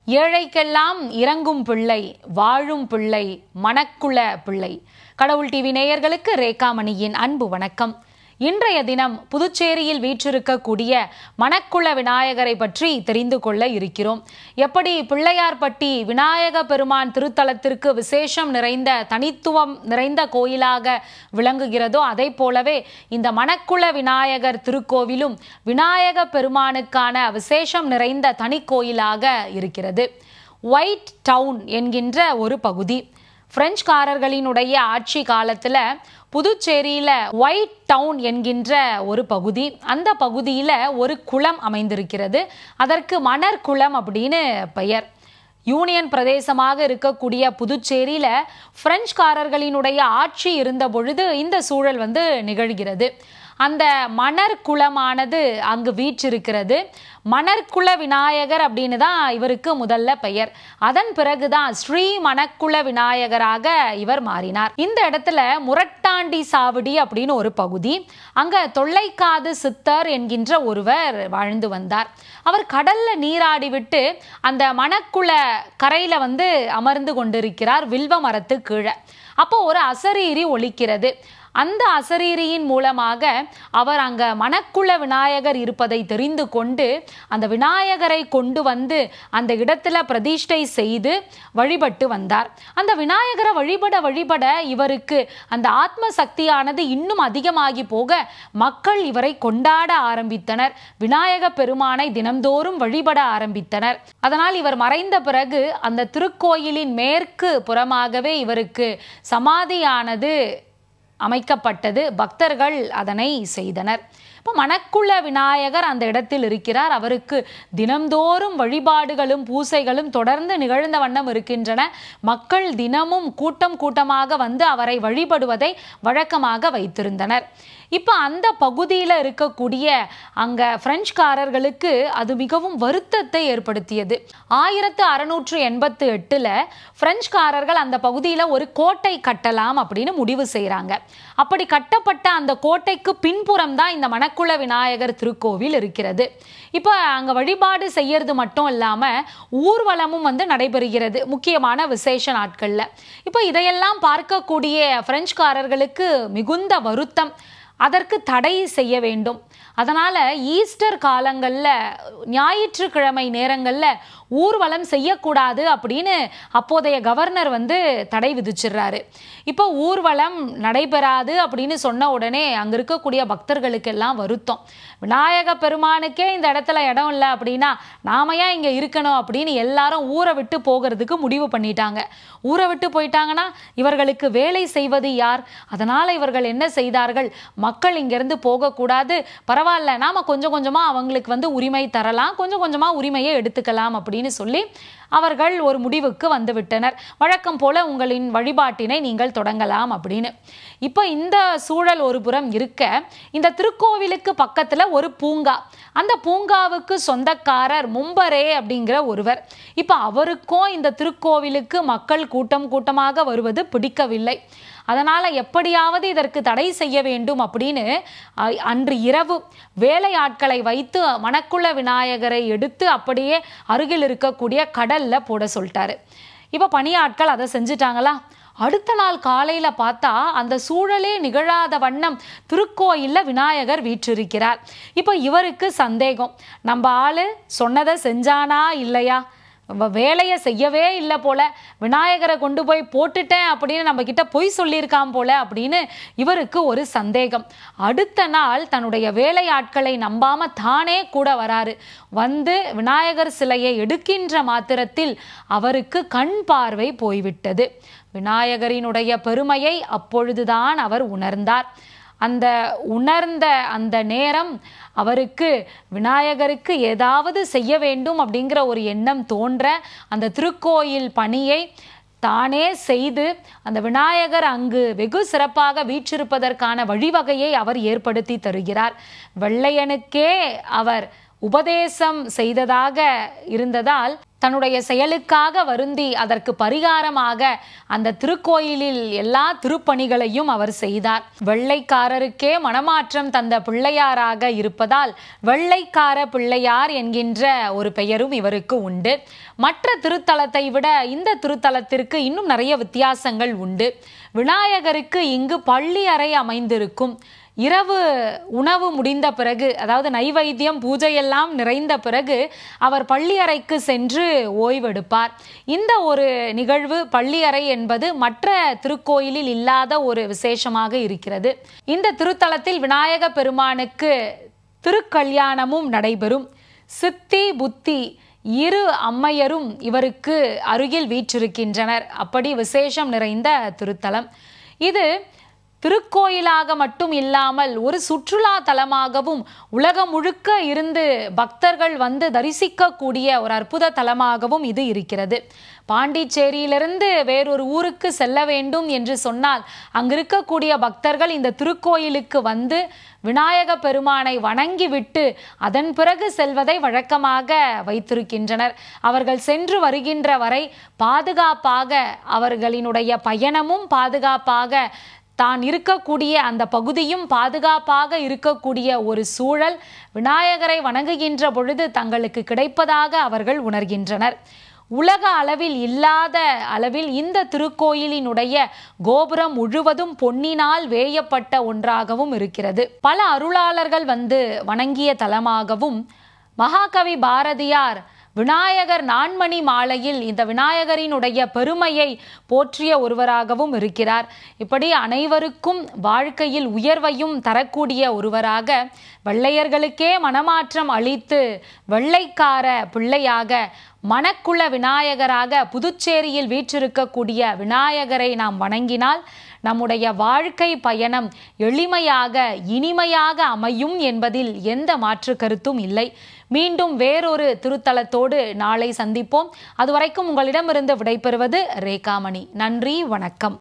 ஏழைக்கெல்லாம் இறங்கும் பிள்ளை, வாழும் பிள்ளை, மணக்குள பிள்ளை. கடவுள் டிவி நேயர்களுக்கு ரேகாமணியின் அன்பு வணக்கம். இன்றைய தினம் புதுச்சேரியில் வீற்றிருக்கக்கூடிய மணக்குள விநாயகரை பற்றி தெரிந்து கொள்ள இருக்கிறோம். எப்படி பிள்ளையார்பட்டி விநாயக பெருமான் திருத்தலத்திற்கு விசேஷம் நிறைந்த தனித்துவம் நிறைந்த கோயிலாக விளங்குகிறதோ அதை போலவே இந்த மணக்குள விநாயகர் திருக்கோவிலும் விநாயக பெருமானுக்கான விசேஷம் நிறைந்த தனி கோயிலாக இருக்கிறது. ஒயிட் டவுன் என்கின்ற ஒரு பகுதி, பிரெஞ்சுக்காரர்களினுடைய ஆட்சி காலத்தில் புதுச்சேரியில் ஒயிட் டவுன் என்கின்ற ஒரு பகுதி, அந்த பகுதியில் ஒரு குளம் அமைந்திருக்கிறது. அதற்கு மணர் குளம் அப்படின்னு பெயர். யூனியன் பிரதேசமாக இருக்கக்கூடிய புதுச்சேரியில் பிரெஞ்சுக்காரர்களினுடைய ஆட்சி இருந்த பொழுது இந்த சூழல் நிகழ்கிறது. அந்த மணர் குளமானது அங்கு வீற்றிருக்கிறது. மணர்குள விநாயகர் அப்படின்னு தான் இவருக்கு முதல்ல பெயர். அதன் பிறகுதான் ஸ்ரீ மணக்குள விநாயகராக இவர் மாறினார். இந்த இடத்துல முரட்டாண்டி சாவடி அப்படின்னு ஒரு பகுதி, அங்க தொல்லைக்காது சித்தர் என்கின்ற ஒருவர் வாழ்ந்து வந்தார். அவர் கடல்ல நீராடி விட்டு அந்த மணக்குள கரையில அமர்ந்து கொண்டிருக்கிறார், வில்வ மரத்து கீழே. அப்போ ஒரு அசரீரி ஒலிக்கிறது. அந்த அசரீரியின் மூலமாக அவர் அங்க மணக்குள விநாயகர் இருப்பதை தெரிந்து கொண்டு அந்த விநாயகரை கொண்டு அந்த இடத்துல பிரதிஷ்டை செய்து வழிபட்டு வந்தார். அந்த விநாயகரை வழிபட இவருக்கு அந்த ஆத்ம சக்தியானது இன்னும் அதிகமாகி போக மக்கள் இவரை கொண்டாட ஆரம்பித்தனர். விநாயக பெருமானை தினம்தோறும் வழிபட ஆரம்பித்தனர். அதனால் இவர் மறைந்த பிறகு அந்த திருக்கோயிலின் மேற்கு புறமாகவே இவருக்கு சமாதியானது அமைக்கப்பட்டது. பக்தர்கள் அதனை செய்தனர். இப்போ மணக்குள விநாயகர் அந்த இடத்தில் இருக்கிறார். அவருக்கு தினம்தோறும் வழிபாடுகளும் பூசைகளும் தொடர்ந்து நிகழ்ந்த வண்ணம் இருக்கின்றன. மக்கள் தினமும் கூட்டமாக அவரை வழிபடுவதை வழக்கமாக வைத்திருந்தனர். இப்போ அந்த பகுதியில் இருக்கக்கூடிய அங்கே பிரெஞ்சுக்காரர்களுக்கு அது மிகவும் வருத்தத்தை ஏற்படுத்தியது. 1688 பிரெஞ்சுக்காரர்கள் அந்த பகுதியில் ஒரு கோட்டை கட்டலாம் அப்படின்னு முடிவு செய்கிறாங்க. அப்படி கட்டப்பட்ட அந்த கோட்டைக்கு பின்புறம் தான் இந்த மணக்குள விநாயகர் திருக்கோவில் இருக்கிறது. இப்போ அங்கே வழிபாடு செய்யறது மட்டும் இல்லாமல் ஊர்வலமும் நடைபெறுகிறது முக்கியமான விசேஷ நாட்களில். இப்போ இதையெல்லாம் பார்க்கக்கூடிய பிரெஞ்சுக்காரர்களுக்கு மிகுந்த வருத்தம். அதற்கு தடை செய்ய வேண்டும். அதனால் ஈஸ்டர் காலங்களில் ஞாயிற்றுக்கிழமை நேரங்களில் ஊர்வலம் செய்யக்கூடாது அப்படின்னு அப்போதைய கவர்னர் தடை விதிச்சிடுறாரு. இப்போ ஊர்வலம் நடைபெறாது அப்படின்னு சொன்ன உடனே அங்கே இருக்கக்கூடிய பக்தர்களுக்கெல்லாம் வருத்தம். விநாயக பெருமானுக்கே இந்த இடத்துல இடம் இல்லை அப்படின்னா நாம ஏன் இங்கே இருக்கணும் அப்படின்னு எல்லாரும் ஊரை விட்டு போகிறதுக்கு முடிவு பண்ணிட்டாங்க. ஊரை விட்டு போயிட்டாங்கன்னா இவர்களுக்கு வேலை செய்வது யார்? அதனால் இவர்கள் என்ன செய்தார்கள்? மக்கள் இங்கேருந்து போகக்கூடாது, பரவாயில்ல நாம கொஞ்சம் கொஞ்சமாக அவங்களுக்கு உரிமை தரலாம், கொஞ்சம் கொஞ்சமாக உரிமையை எடுத்துக்கலாம் அப்படின்னு சொல்லி அவர்கள் ஒரு முடிவுக்கு வந்துவிட்டனர். வழக்கம் போல உங்களின் வழிபாட்டினை நீங்கள் தொடங்கலாம் அப்படின்னு. இப்போ இந்த சூழல் ஒரு புறம் இருக்க, இந்த திருக்கோவிலுக்கு பக்கத்தில் ஒரு பூங்கா, அந்த பூங்காவுக்கு சொந்தக்காரர் மும்பரே அப்படிங்கிற ஒருவர். இப்போ அவருக்கும் இந்த திருக்கோவிலுக்கு மக்கள் கூட்டமாக வருவது பிடிக்கவில்லை. அதனால் எப்படியாவது இதற்கு தடை செய்ய வேண்டும் அப்படின்னு அன்று இரவு வேலையாட்களை வைத்து மணக்குள விநாயகரை எடுத்து அப்படியே அருகில் இருக்கக்கூடிய கடலில் போட சொல்லிட்டாரு. இப்போ பணியாட்கள் அதை செஞ்சுட்டாங்களா? அடுத்த நாள் காலையில் பார்த்தா அந்த சூழலே நிகழாத வண்ணம் திருக்கோயிலில் விநாயகர் வீற்றிருக்கிறார். இப்போ இவருக்கு சந்தேகம், நம்ம ஆள் சொன்னதை செஞ்சானா இல்லையா? வேலையை செய்யவே இல்லை போல, விநாயகரை கொண்டு போய் போட்டுட்டேன் அப்படின்னு நம்ம கிட்ட பொய் சொல்லியிருக்கான் போல அப்படின்னு இவருக்கு ஒரு சந்தேகம். அடுத்த நாள் தன்னுடைய வேலையாட்களை நம்பாம தானே கூட வராரு. விநாயகர் சிலையை எடுக்கின்ற மாத்திரத்தில் அவருக்கு கண் பார்வை போய்விட்டது. விநாயகரினுடைய பெருமையை அப்பொழுதுதான் அவர் உணர்ந்தார். அந்த உணர்ந்த அந்த நேரம் அவருக்கு விநாயகருக்கு ஏதாவது செய்ய வேண்டும் அப்படிங்கிற ஒரு எண்ணம் தோன்ற அந்த திருக்கோயில் பணியை தானே செய்து அந்த விநாயகர் அங்கு வெகு சிறப்பாக வீற்றிருப்பதற்கான வழிவகையை அவர் ஏற்படுத்தி தருகிறார். வெள்ளையனுக்கே அவர் உபதேசம் செய்ததாக இருந்ததால் தன்னுடைய செயலுக்காக வருந்தி அதற்கு பரிகாரமாக அந்த திருக்கோயிலில் எல்லா திருப்பணிகளையும் அவர் செய்தார். வெள்ளைக்காரருக்கே மனமாற்றம் தந்த பிள்ளையாராக இருப்பதால் வெள்ளைக்கார பிள்ளையார் என்கின்ற ஒரு பெயரும் இவருக்கு உண்டு. மற்ற திருத்தலத்தை விட இந்த திருத்தலத்திற்கு இன்னும் நிறைய வித்தியாசங்கள் உண்டு. விநாயகருக்கு இங்கு பள்ளி அறை அமைந்திருக்கும். இரவு உணவு முடிந்த பிறகு, அதாவது நைவேத்தியம் பூஜையெல்லாம் நிறைந்த பிறகு அவர் பள்ளியறைக்கு சென்று ஓய்வெடுப்பார். இந்த ஒரு நிகழ்வு, பள்ளியறை என்பது மற்ற திருக்கோயிலில் இல்லாத ஒரு விசேஷமாக இருக்கிறது. இந்த திருத்தலத்தில் விநாயக பெருமானுக்கு திருக்கல்யாணமும் நடைபெறும். சித்தி புத்தி இரு அம்மையரும் இவருக்கு அருகில் வீற்றிருக்கின்றனர். அப்படி விசேஷம் நிறைந்த திருத்தலம் இது. திருக்கோயிலாக மட்டும் இல்லாமல் ஒரு சுற்றுலா தலமாகவும் உலகம் முழுக்க இருந்து பக்தர்கள் வந்து தரிசிக்கக்கூடிய ஒரு அற்புத தலமாகவும் இது இருக்கிறது. பாண்டிச்சேரியிலிருந்து வேறொரு ஊருக்கு செல்ல வேண்டும் என்று சொன்னால் அங்கிருக்கக்கூடிய பக்தர்கள் இந்த திருக்கோயிலுக்கு வந்து விநாயக பெருமானை வணங்கிவிட்டு அதன் பிறகு செல்வதை வழக்கமாக வைத்திருக்கின்றனர். அவர்கள் சென்று வருகின்ற வரை பாதுகாப்பாக, அவர்களினுடைய பயணமும் பாதுகாப்பாக, தான் இருக்கக்கூடிய அந்த பகுதியும் பாதுகாப்பாக இருக்கக்கூடிய ஒரு சூழல் விநாயகரை வணங்குகின்ற பொழுது தங்களுக்கு கிடைப்பதாக அவர்கள் உணர்கின்றனர். உலக அளவில் இல்லாத அளவில் இந்த திருக்கோயிலினுடைய கோபுரம் முழுவதும் பொன்னினால் வேயப்பட்ட ஒன்றாகவும் இருக்கிறது. பல அருளாளர்கள் வந்து வணங்கிய தலமாகவும் மகாகவி பாரதியார் விநாயகர் நான்மணி மாலையில் இந்த விநாயகரினுடைய பெருமையை போற்றிய ஒருவராகவும் இருக்கிறார். இப்படி அனைவருக்கும் வாழ்க்கையில் உயர்வையும் தரக்கூடிய ஒருவராக, வெள்ளையர்களுக்கே மனமாற்றம் அளித்து வெள்ளைக்கார பிள்ளையாக, மணக்குள விநாயகராக புதுச்சேரியில் வீற்றிருக்கக்கூடிய விநாயகரை நாம் வணங்கினால் நம்முடைய வாழ்க்கை பயணம் எளிமையாக இனிமையாக அமையும் என்பதில் எந்த மாற்று கருத்தும் இல்லை. மீண்டும் வேறொரு திருத்தலத்தோடு நாளை சந்திப்போம். அதுவரைக்கும் உங்களிடமிருந்து விடைபெறுவது ரேகாமணி. நன்றி, வணக்கம்.